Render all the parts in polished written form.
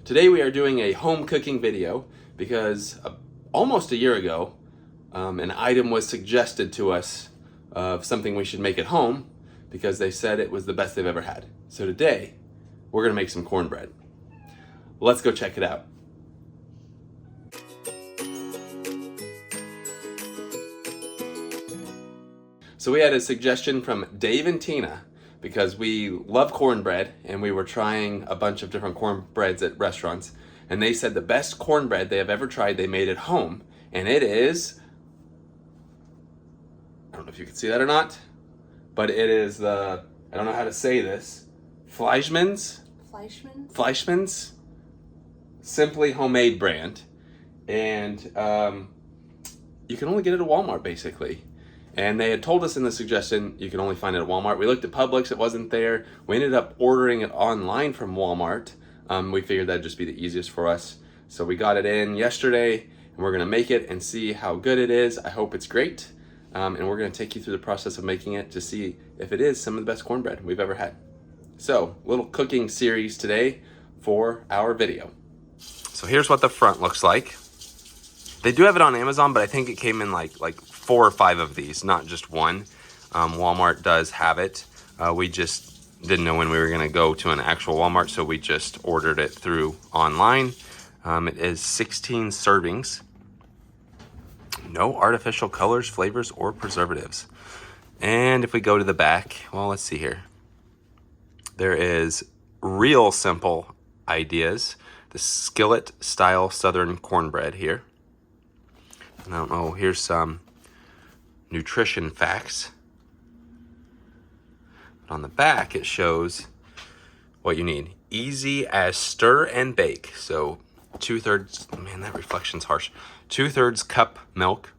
Today we are doing a home cooking video because almost a year ago, an item was suggested to us of something we should make at home because they said it was the best they've ever had. So today, we're gonna make some cornbread. Let's go check it out. So we had a suggestion from Dave and Tina because we love cornbread and we were trying a bunch of different cornbreads at restaurants, and they said the best cornbread they have ever tried they made at home, and it is, I don't know if you can see that or not, but it is the, I don't know how to say this, Fleischmann's Simply Homemade brand, and you can only get it at Walmart basically. And they had told us in the suggestion you can only find it at Walmart. We looked at Publix, it wasn't there. We ended up ordering it online from Walmart. We figured that'd just be the easiest for us. So we got it in yesterday, and we're gonna make it and see how good it is. I hope it's great. And we're gonna take you through the process of making it to see if it is some of the best cornbread we've ever had. So, little cooking series today for our video. So here's what the front looks like. They do have it on Amazon, but I think it came in like 4 or 5 of these, not just one. Walmart does have it. We just didn't know when we were gonna go to an actual Walmart, so we just ordered it through online. It is 16 servings. No artificial colors, flavors, or preservatives. And if we go to the back, well, let's see here. There is real simple ideas. The skillet style Southern cornbread here. And I don't know, here's some nutrition facts. But on the back, it shows what you need. Easy as stir and bake. So 2/3, man, that reflection's harsh. 2/3 cup milk,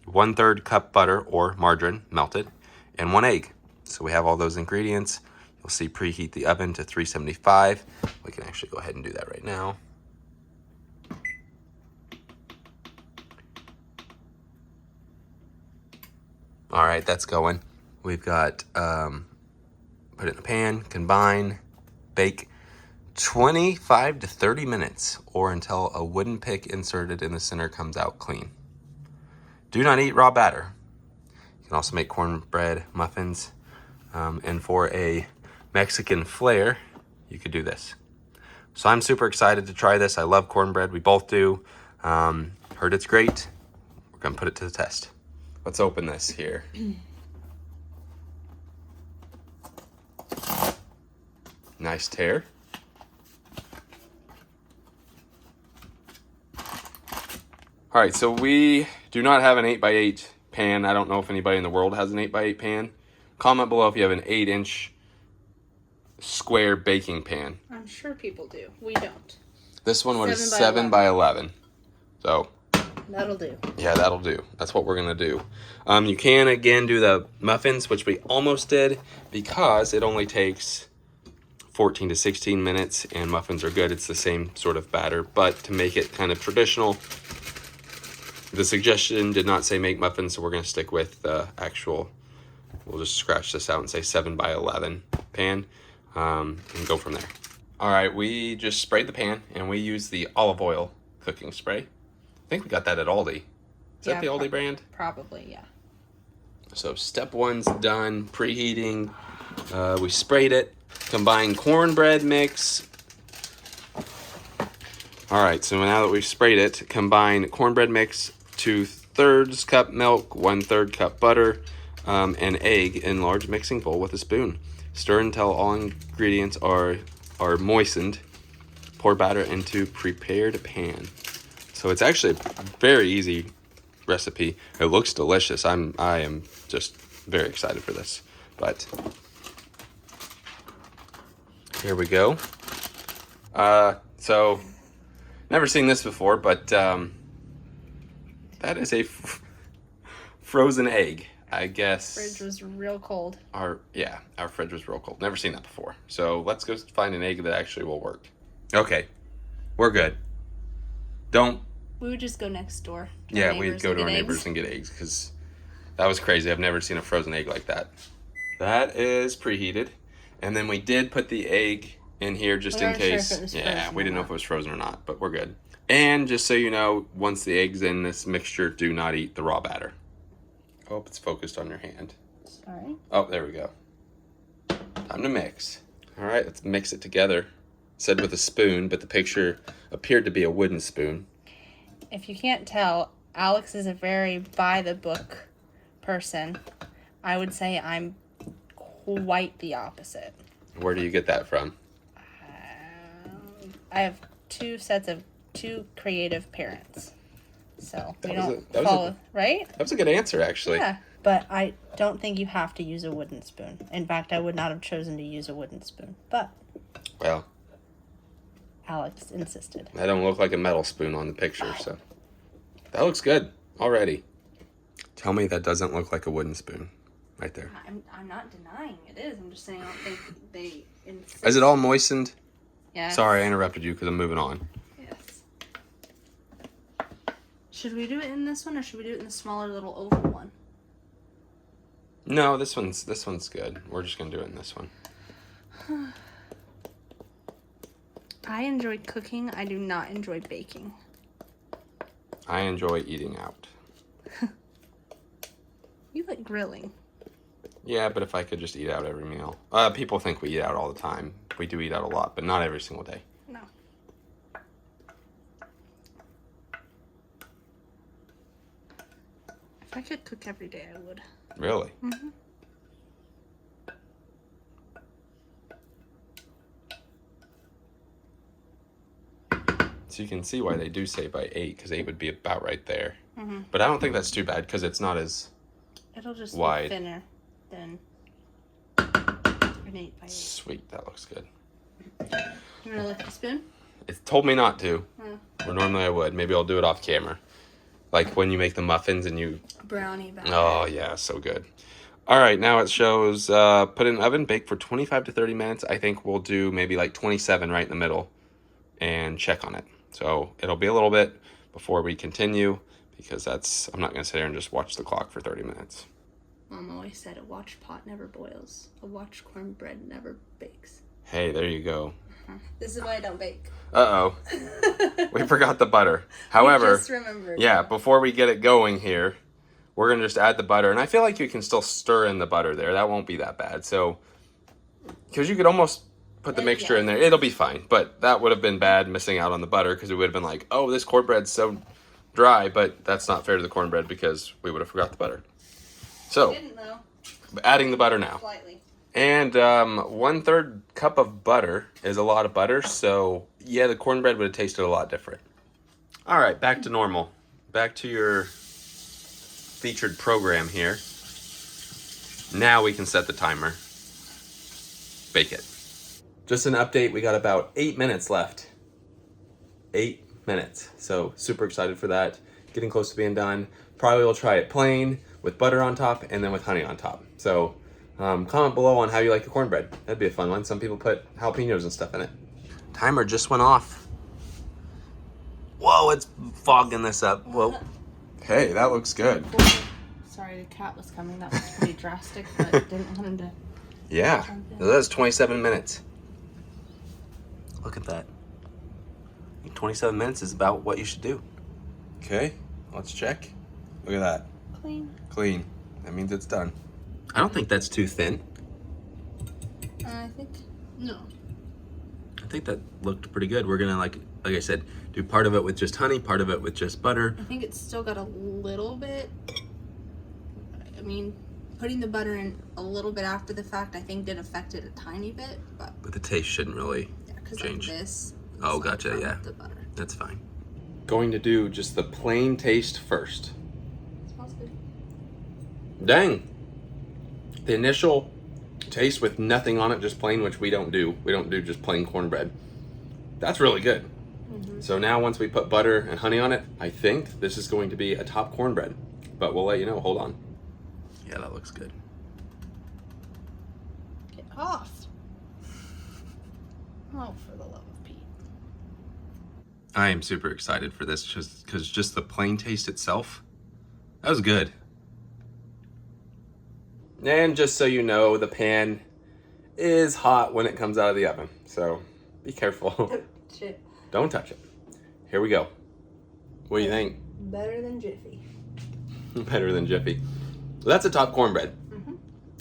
1/3 cup butter or margarine melted, and 1 egg. So we have all those ingredients. You'll see preheat the oven to 375. We can actually go ahead and do that right now. All right, that's going. We've got, put it in a pan, combine, bake 25 to 30 minutes or until a wooden pick inserted in the center comes out clean. Do not eat raw batter. You can also make cornbread muffins. And for a Mexican flair, you could do this. So I'm super excited to try this. I love cornbread, we both do. Heard it's great. We're gonna put it to the test. Let's open this here. Nice tear. All right, so we do not have an 8x8 pan. I don't know if anybody in the world has an 8x8 pan. Comment below if you have an 8-inch square baking pan. I'm sure people do. We don't. This one was 7 by 11. So that'll do. Yeah, that'll do. That's what we're gonna do. You can again do the muffins, which we almost did, because it only takes 14 to 16 minutes, and muffins are good. It's the same sort of batter, but to make it kind of traditional, the suggestion did not say make muffins, so we're gonna stick with the actual, we'll just scratch this out and say 7 by 11 pan, and go from there. All right, we just sprayed the pan, and we used the olive oil cooking spray. I think we got that at Aldi. Is that the Aldi brand? Probably, yeah. So step 1's done, preheating. We sprayed it, combined cornbread mix. All right, so now that we've sprayed it, combine cornbread mix, 2/3 cup milk, 1/3 cup butter, and egg in large mixing bowl with a spoon. Stir until all ingredients are moistened. Pour batter into prepared pan. So it's actually a very easy recipe. It looks delicious. I am just very excited for this. But here we go. So never seen this before, but that is a frozen egg, I guess. Fridge was real cold. Our fridge was real cold. Never seen that before. So let's go find an egg that actually will work. Okay, we're good. We would just go next door. Yeah, we'd go to our neighbors and get eggs, because that was crazy. I've never seen a frozen egg like that. That is preheated. And then we did put the egg in here just We in weren't sure if case. it was Yeah, frozen we or didn't know not. if it was frozen or not, but we're good. And just so you know, once the egg's in this mixture, do not eat the raw batter. I hope it's focused on your hand. Sorry. Oh, there we go. Time to mix. All right, let's mix it together. Said with a spoon, but the picture appeared to be a wooden spoon. If you can't tell, Alex is a very by-the-book person. I would say I'm quite the opposite. Where do you get that from? I have two creative parents. So we That was don't a- follow, right? That was a good answer, actually. Yeah. But I don't think you have to use a wooden spoon. In fact, I would not have chosen to use a wooden spoon. But Well, Alex insisted. I don't look like a metal spoon on the picture, so. That looks good already. Tell me that doesn't look like a wooden spoon right there. I'm not denying it is. I'm just saying I don't think they insist. Is it all moistened? Yeah. Sorry, I interrupted you because I'm moving on. Yes. Should we do it in this one or should we do it in the smaller little oval one? No, this one's good. We're just gonna do it in this one. I enjoy cooking. I do not enjoy baking. I enjoy eating out. You like grilling. Yeah, but if I could just eat out every meal. People think we eat out all the time. We do eat out a lot, but not every single day. No. If I could cook every day, I would. Really? Mm-hmm. So you can see why they do say by 8, because 8 would be about right there. Mm-hmm. But I don't think that's too bad, because it's not as It'll just wide. be thinner than an 8 by 8. Sweet. That looks good. You want to lift the spoon? It told me not to. Oh. Or normally I would. Maybe I'll do it off camera. Like when you make the muffins and you... Brownie batter. Oh, yeah. So good. All right. Now it shows put in the oven, bake for 25 to 30 minutes. I think we'll do maybe like 27 right in the middle and check on it. So it'll be a little bit before we continue because I'm not going to sit here and just watch the clock for 30 minutes. Mom always said a watch pot never boils. A watch cornbread never bakes. Hey, there you go. This is why I don't bake. Uh-oh. We forgot the butter. However, just remembered. yeah, before we get it going here, we're going to just add the butter. And I feel like you can still stir in the butter there. That won't be that bad. So, because you could almost put the mixture in there. It'll be fine. But that would have been bad missing out on the butter because it would have been like, oh, this cornbread's so dry. But that's not fair to the cornbread because we would have forgot the butter. So, Didn't though. adding the butter now. Slightly. And 1/3 cup of butter is a lot of butter, so yeah, the cornbread would have tasted a lot different. All right, back to normal. Back to your featured program here. Now we can set the timer. Bake it. Just an update, we got about 8 minutes left. 8 minutes. So super excited for that. Getting close to being done. Probably will try it plain with butter on top and then with honey on top. So comment below on how you like your cornbread. That'd be a fun one. Some people put jalapenos and stuff in it. Timer just went off. Whoa, it's fogging this up. Whoa. Hey, that looks good. Sorry, the cat was coming. That was pretty drastic, but didn't want him to. Yeah, that's 27 minutes. Look at that. 27 minutes is about what you should do. Okay, let's check. Look at that. Clean. Clean. That means it's done. I don't think that's too thin. I think no. I think that looked pretty good. We're gonna like I said, do part of it with just honey, part of it with just butter. I think it's still got a little bit. I mean, putting the butter in a little bit after the fact, I think did affect it a tiny bit, but the taste shouldn't really because change. Like this. Oh, gotcha. Yeah, the butter. that's fine. Going to do just the plain taste first. Smells good. Dang. The initial taste with nothing on it, just plain, which we don't do. We don't do just plain cornbread. That's really good. Mm-hmm. So now once we put butter and honey on it, I think this is going to be a top cornbread. But we'll let you know. Hold on. Yeah, that looks good. Get off. Oh, for the love of Pete. I am super excited for this just because just the plain taste itself, that was good. And just so you know, the pan is hot when it comes out of the oven. So Be careful. Shit. Don't touch it. Here we go. What do you think? Better than Jiffy. Better than Jiffy. Well, that's a top cornbread.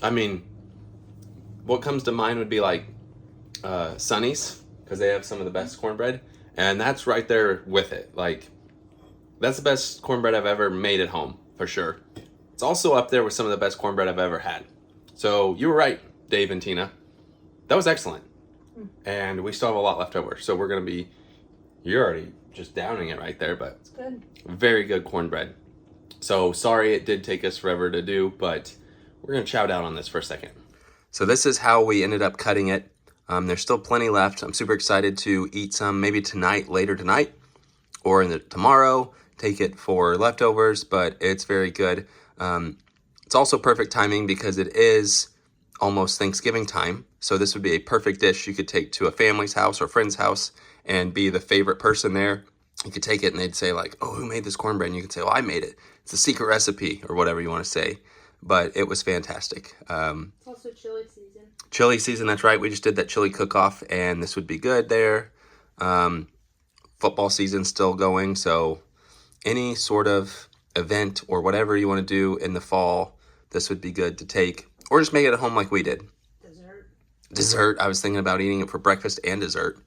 I mean, what comes to mind would be like Sonny's, because they have some of the best cornbread, and that's right there with it. Like, that's the best cornbread I've ever made at home, for sure. It's also up there with some of the best cornbread I've ever had. So you were right, Dave and Tina. That was excellent. And we still have a lot left over. So we're going to be, you're already just downing it right there, but It's good. very good cornbread. So sorry it did take us forever to do, but we're going to chow down on this for a second. So this is how we ended up cutting it. There's still plenty left. I'm super excited to eat some maybe tonight, later tonight, or tomorrow. Take it for leftovers, but it's very good. It's also perfect timing because it is almost Thanksgiving time. So this would be a perfect dish you could take to a family's house or friend's house and be the favorite person there. You could take it and they'd say like, oh, who made this cornbread? And you could say, well, I made it. It's a secret recipe or whatever you want to say. But it was fantastic. It's also chili season. Chili season, that's right. We just did that chili cook-off and this would be good there. Football season's still going, so any sort of event or whatever you want to do in the fall, this would be good to take. Or just make it at home like we did. Dessert. I was thinking about eating it for breakfast and dessert.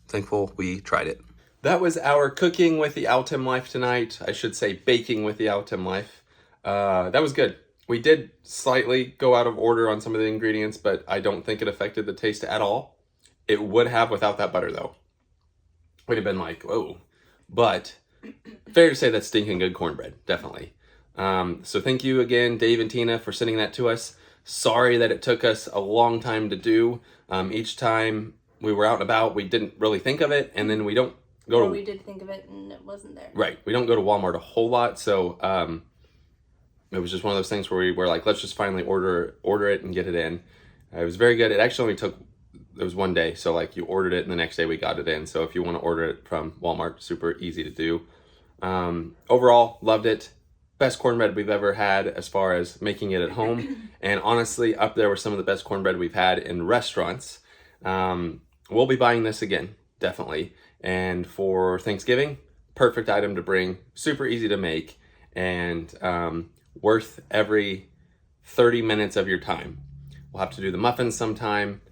Thankful we tried it. That was our cooking with the Altem Life tonight. I should say baking with the Altem Life. That was good. We did slightly go out of order on some of the ingredients, but I don't think it affected the taste at all. It would have without that butter, though. Would have been like, whoa. But fair to say that's stinking good cornbread, definitely. So thank you again, Dave and Tina, for sending that to us. Sorry that it took us a long time to do. Each time we were out and about, we didn't really think of it, and then we don't go Or to... we did think of it and it wasn't there. Right. We don't go to Walmart a whole lot, so it was just one of those things where we were like, let's just finally order it and get it in. It was very good. It actually only took... It was one day, so like you ordered it and the next day we got it in. So if you want to order it from Walmart, super easy to do. Overall, loved it. Best cornbread we've ever had as far as making it at home. And honestly, up there were some of the best cornbread we've had in restaurants. We'll be buying this again, definitely. And for Thanksgiving, perfect item to bring. Super easy to make and worth every 30 minutes of your time. We'll have to do the muffins sometime.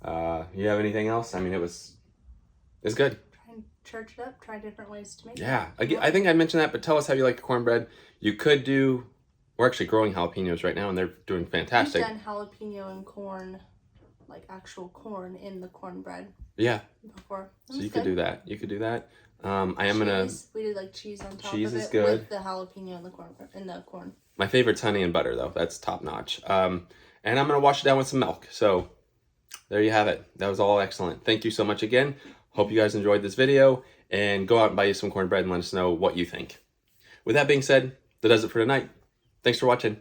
You have anything else? I mean, it's good. Try and church it up. Try different ways to make it. Yeah, I think I mentioned that, but tell us how you like the cornbread. You could do, we're actually growing jalapenos right now and they're doing fantastic. We've done jalapeno and corn, like actual corn in the cornbread Yeah. before. So you could do that. You could do that. I am gonna. We did like cheese on top Cheese of is it good. with the jalapeno and the corn. My favorite's honey and butter though. That's top notch. And I'm gonna wash it down with some milk. So there you have it. That was all excellent. Thank you so much again. Hope you guys enjoyed this video and go out and buy you some cornbread and let us know what you think. With that being said, that does it for tonight. Thanks for watching.